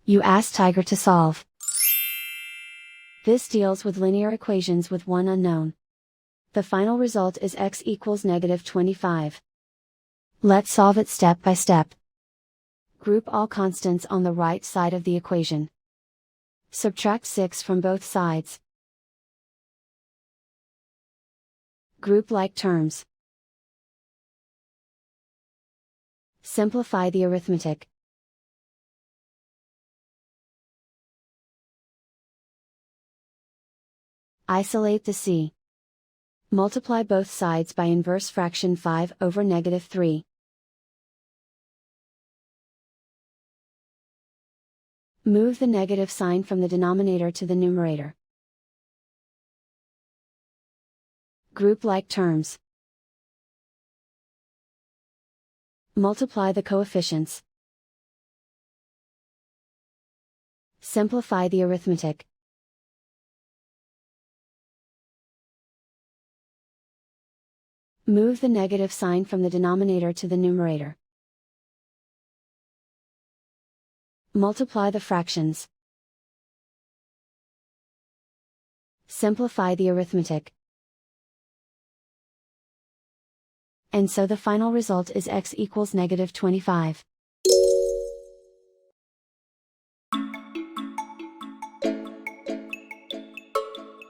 You ask Tiger to solve. This deals with linear equations with one unknown. The final result is x equals -25. Let's solve it step by step. Group all constants on the right side of the equation. Subtract 6 from both sides. Group like terms. Simplify the arithmetic. Isolate the c. Multiply both sides by inverse fraction 5 over -3. Move the negative sign from the denominator to the numerator. Group like terms. Multiply the coefficients. Simplify the arithmetic. Move the negative sign from the denominator to the numerator. Multiply the fractions. Simplify the arithmetic. And so the final result is x equals -25.